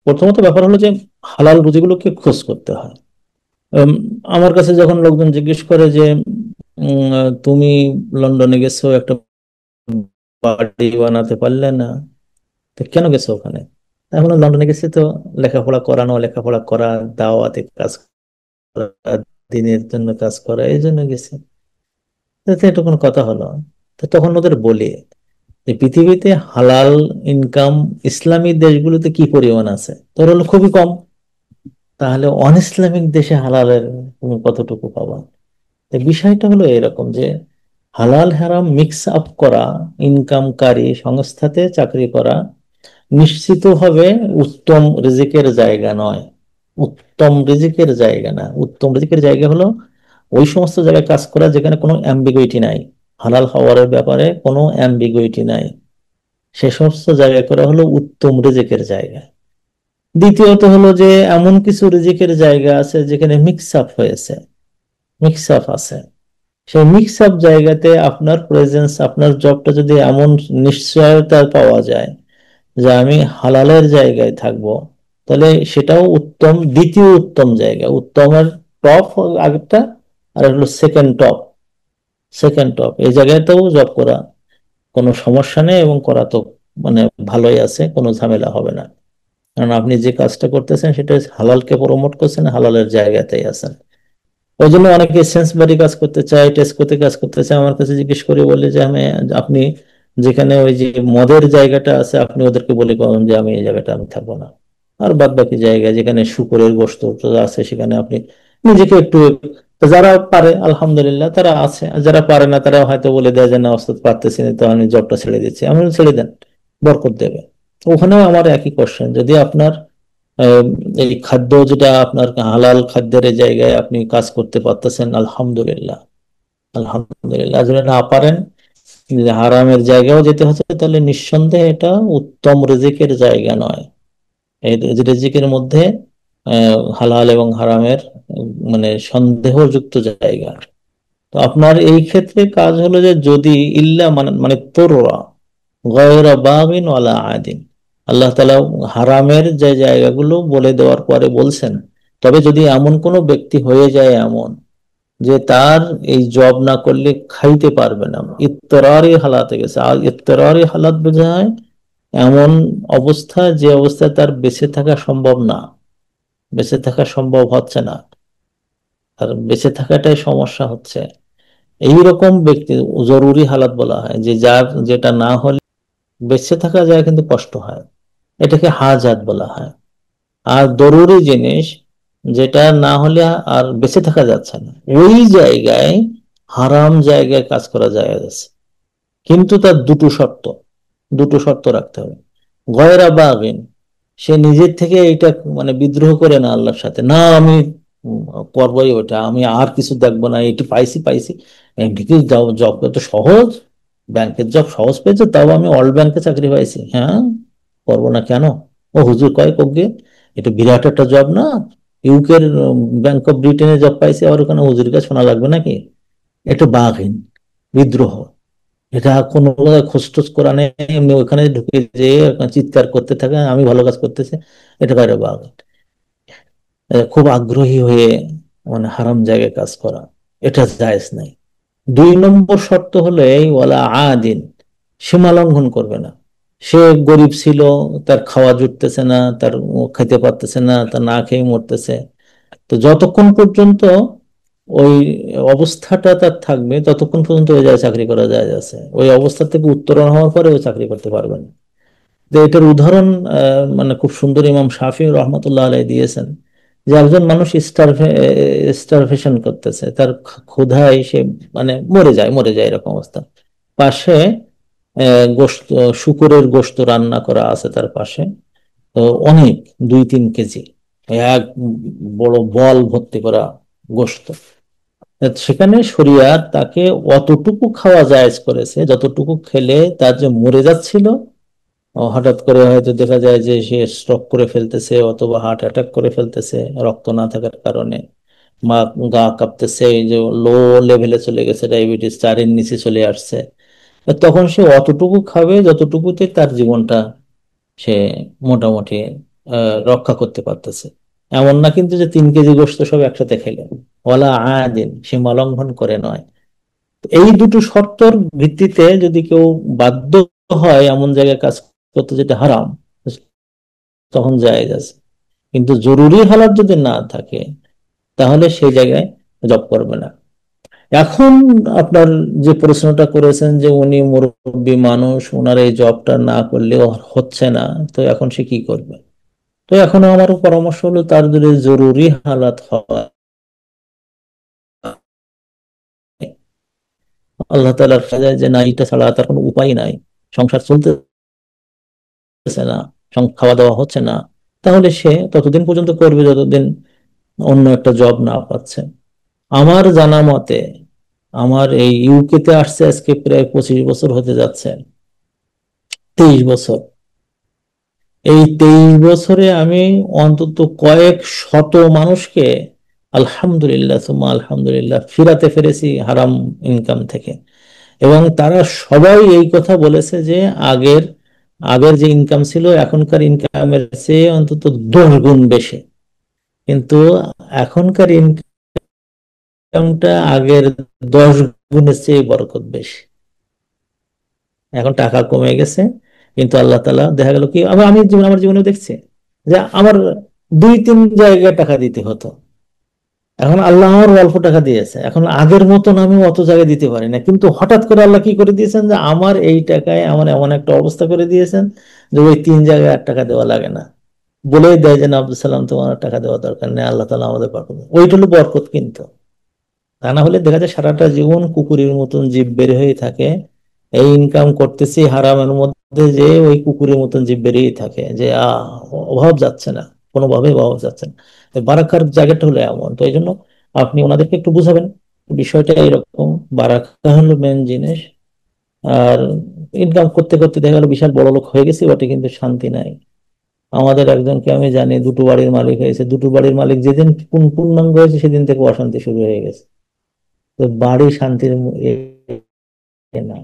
প্রথমত ব্যাপার হলো যে হালাল রুজিগুলোকে খোঁজ করতে হয়। উম, আমার কাছে যখন লোকজন জিজ্ঞেস করে যে তুমি লন্ডনে গেছো, একটা বাড়ি বানাতে পারলে না, তো কেন গেছো ওখানে? এখন লন্ডনে গেছি তো লেখাপড়া করানো, লেখাপড়া করা, দাওয়াতে কাজ করা, দিনের জন্য কাজ করা, এই জন্য গেছি। তো এটা কোনো কথা হলো? তো তখন ওদের বলি যে পৃথিবীতে হালাল ইনকাম ইসলামী দেশগুলোতে কি পরিমাণ আছে, তোর হলো খুবই কম। তাহলে অন ইসলামিক দেশে হালালের তুমি কতটুকু পাবা? তো বিষয়টা হলো এরকম যে হালাল হারাম মিক্স আপ করা, ইনকামকারী সংস্থাতে চাকরি করা নিশ্চিতভাবে উত্তম রিজিকের জায়গা নয়। উত্তম রিজিকের জায়গা না। উত্তম রিজিকের জায়গা হলো ওই সমস্ত জায়গায় কাজ করা যেখানে কোনো অ্যাম্বিগুইটি নাই, হালাল হওয়ার ব্যাপারে কোনো অ্যাম্বিগুইটি নাই। সে সমস্ত জায়গায় করা হলো উত্তম রিজিকের জায়গা। দ্বিতীয়ত হলো যে এমন কিছু রিজিকের জায়গা আছে যেখানে মিক্স আপ হয়েছে, মিক্স আপ আছে। সেই মিক্স আপ জায়গাতে আপনার প্রেজেন্স, আপনার জবটা যদি এমন নিশ্চয়তা পাওয়া যায় যে আমি হালালের জায়গায় থাকবো, তাহলে সেটাও উত্তম, দ্বিতীয় উত্তম জায়গা। উত্তমের টপ আগেরটা, আর হলো সেকেন্ড টপ। সেকেন্ড টপ এই জায়গাতেও জব করা কোনো সমস্যা নেই, এবং করা তো মানে ভালোই আছে, কোনো ঝামেলা হবে না। কারণ আপনি যে কাজটা করতেছেন সেটা হালালকে প্রমোট করছেন, হালালের জায়গাতেই আছেন। ওই জন্য অনেকে সেন্সবারি কাজ করতে চায়, টেস্ট করতে কাজ করতে চায়, আমার কাছে জিজ্ঞেস করে বলে যে আমি, আপনি যেখানে ওই যে মদের জায়গাটা আছে আপনি ওদেরকে বলে করেন যে আমি এই জায়গাটা আমি থাকবো না। আর বাদ বাকি জায়গায় যেখানে শুকরের গোশত আছে সেখানে আপনি নিজেকে একটু, তো যারা পারে আলহামদুলিল্লাহ তারা আছে, আর যারা পারে না তারা হয়তো বলে দেয় যে না ওস্তাদ পারতেছি না, তো আমি জবটা ছেড়ে দিচ্ছি। আমি বলি, ছেড়ে দেন, বরকত দেবে। ওখানেও আমার একই কোশ্চেন, যদি আপনার আহ, এই খাদ্য যেটা আপনার হালাল খাদ্যের এই জায়গায় আপনি কাজ করতে পারতেছেন, আলহামদুলিল্লাহ। আলহামদুলিল্লাহ যদি না পারেন, যে হারামের জায়গাও যেতে হচ্ছে, তাহলে নিঃসন্দেহে এটা উত্তম রিজিকের জায়গা নয়। এই রিজিকের মধ্যে হালাল এবং হারামের মানে সন্দেহযুক্ত জায়গা। তো আপনার এই ক্ষেত্রে কাজ হলো যে যদি ইল্লা মানে মানে তোররা গয়রা বাগিন ওয়ালা আদিন, আল্লাহ তাআলা হারামের যে জায়গাগুলো বলে দেওয়ার পরে বলছেন, তবে যদি এমন কোনো ব্যক্তি হয়ে যায় এমন যে তার এই জব না করলে খাইতে পারবে না, ইত্তরারি হালাতে গেছে। আর ইত্তরারি হালাত বোঝায় এমন অবস্থা যে অবস্থায় তার বেঁচে থাকা সম্ভব না, বেঁচে থাকা সম্ভব হচ্ছে না, আর বেঁচে থাকাটাই সমস্যা হচ্ছে, এইরকম ব্যক্তি জরুরি হালাত বলা হয়, যে যার যেটা না হলে বেঁচে থাকা যায় কিন্তু কষ্ট হয়, এটাকে হাজাত বলা হয়। আর জরুরি জিনিস যেটা না হলে আর বেঁচে থাকা যাচ্ছে না, ওই জায়গায় হারাম জায়গায় কাজ করা যায় আছে, কিন্তু তার দুটো শর্ত, দুটো শর্ত রাখতে হবে। গয়রা বাগিন, সে নিজের থেকে এটা মানে বিদ্রোহ করে না আল্লাহর সাথে, না আমি উম, করবোই ওটা, আমি আর কিছু দেখবো না, এটি পাইছি পাইছি, এমনিতে জব তো সহজ, ব্যাংকের জব সহজ পেয়েছে, তাও আমি অল ব্যাংকে চাকরি পাইছি, হ্যাঁ করবো না কেন? ও হুজুর কয় কবে, এটা বিরাট একটা জব না, ইউকের ব্যাংক অফ ব্রিটেনে জব পাইছে, আর ওখানে হুজুরের কাছে শোনা লাগবে নাকি? এটা বাঘিন, বিদ্রোহ। এটা কোনো খোঁজ টোজ করা নেই, এমনি ওখানে ঢুকে যে চিৎকার করতে থাকে আমি ভালো কাজ করতেছি, এটা বাইরে বাঘ। খুব আগ্রহী হয়ে মানে হারাম জায়গায় কাজ করা, এটা জায়েজ নাই। দুই নম্বর শর্ত হলো এই ওয়ালা আদিন, সীমা লঙ্ঘন করবে না। সে গরিব ছিল, তার খাওয়া জুটতেছে না, তার খেতে পারতেছে না, তার না খেয়ে মরতেছে, তো যতক্ষণ পর্যন্ত ওই অবস্থাটা তার থাকবে ততক্ষণ পর্যন্ত ওই জায়গায় চাকরি করা যায় আছে, ওই অবস্থা থেকে উত্তরণ হওয়ার পরে ওই চাকরি করতে পারবে না। তো এটার উদাহরণ মানে খুব সুন্দর ইমাম শাফি রহমতুল্লাহ আলাই দিয়েছেন, যে একজন মানুষ স্টারভেশন করতেছে, তার ক্ষুধায় সে মানে মরে যায় এরকম অবস্থা। পাশে গোশত, শুকরের গোশত রান্না করা আছে তার পাশে, তো অনেক, 2-3 কেজি, এক বড় বল ভর্তি করা গোশত। সেখানে শরিয়ত তাকে অতটুকু খাওয়া জায়েজ করেছে যতটুকু খেলে তার যে মরে যাচ্ছিল, হঠাৎ করে হয়তো দেখা যায় যে সে স্ট্রোক করে ফেলতেছে অথবা হার্ট অ্যাটাক করে ফেলতেছে রক্ত না থাকার কারণে, বা গা কাঁপতেছে, এই যে লো লেভেলে চলে গেছে, ডায়াবেটিস 4-এর নিচে চলে আসছে, তখন সে অতটুকু খাবে যতটুকুতে তার জীবনটা সে মোটামুটি রক্ষা করতে পারতেছে। এমন না কিন্তু যে 3 কেজি গোশত সব একসাথে খেলে, ওয়ালা আদিন, সীমা লঙ্ঘন করে নয়। এই দুটো শর্তর ভিত্তিতে যদি কেউ বাধ্য হয় এমন জায়গায় কাজ করতে যেটা হারাম, তখন জায়েজ আছে। কিন্তু জরুরি হালাত যদি না থাকে তাহলে সেই জায়গায় জব করবে না। এখন আপনার যে প্রশ্নটা করেছেন যে উনি মুরব্বী মানুষ, ওনার এই জবটা না করলেও হচ্ছে না, তো এখন সে কি করবে? তো এখন আমার পরামর্শ হলো, তার যদি জরুরি হালাত হয়, আল্লাহ তাআলার সাজা যে না, এটা ছাড়া তার কোনো উপায় নাই, সংসার চলতেছে না, খাওয়া দাওয়া হচ্ছে না, তাহলে সে ততদিন পর্যন্ত করবে যতদিন অন্য একটা জব না পাচ্ছে। আমার জানা মতে, আমার এই ইউকে তে আসছে আজকে প্রায় 25 বছর হতে যাচ্ছে, 23 বছর। এই 23 বছরে আমি অন্তত কয়েক শত মানুষকে আলহামদুলিল্লাহ সুম্মা আলহামদুলিল্লাহ ফিরাতে পেরেছি হারাম ইনকাম থেকে। এবং তারা সবাই এই কথা বলেছে যে আগের আগের যে ইনকাম ছিল এখনকার ইনকামের চেয়ে অন্তত 10 গুণ বেশি। কিন্তু এখনকার ইনকামটা আগের 10 গুণের চেয়ে বরকত বেশি। এখন টাকা কমে গেছে, কিন্তু আল্লাহ তাআলা দেখা গেল কি, আমি আমার জীবনে দেখছি যে আমার 2-3 জায়গায় টাকা দিতে হতো, এখন আল্লাহ আমার অল্প টাকা দিয়েছে, এখন আগের মতন আমি অত জায়গায় দিতে পারি না, কিন্তু হঠাৎ করে আল্লাহ কি করে দিয়েছেন যে আমার এই টাকায় আমার এমন একটা অবস্থা করে দিয়েছেন যে ওই 3 জায়গায় আর টাকা দেওয়া লাগে না। বলেই দেয় যে না আব্দুল সালাম, তোমার আর টাকা দেওয়া দরকার নেই, আল্লাহ তাআলা আমাদের বরকত, ওইটা হলো বরকত। কিন্তু তা না হলে দেখা যায় সারাটা জীবন কুকুরের মতন জীব বের হয়ে থাকে, এই ইনকাম করতেছি হারামের মধ্যে, যে ওই কুকুরের মতন জীব বেরিয়ে থাকে, যে অভাব যাচ্ছে না, কোনোভাবেই অভাব যাচ্ছে না। তো বারাকার জায়গাটা হলো এমন। তো এই জন্য আপনি ওনাদেরকে একটু বুঝাবেন বিষয়টা এইরকম। বারাকা হলো মেন জিনিস। আর ইনকাম করতে করতে দেখা গেলো বিশাল বড় লোক হয়ে গেছে বটে, কিন্তু শান্তি নাই। আমাদের একজনকে আমি জানি, দুটো বাড়ির মালিক হয়েছে, দুটো বাড়ির মালিক যেদিন পূর্ণাঙ্গ হয়েছে সেদিন থেকে অশান্তি শুরু হয়ে গেছে। তো বাড়ি শান্তির এ না।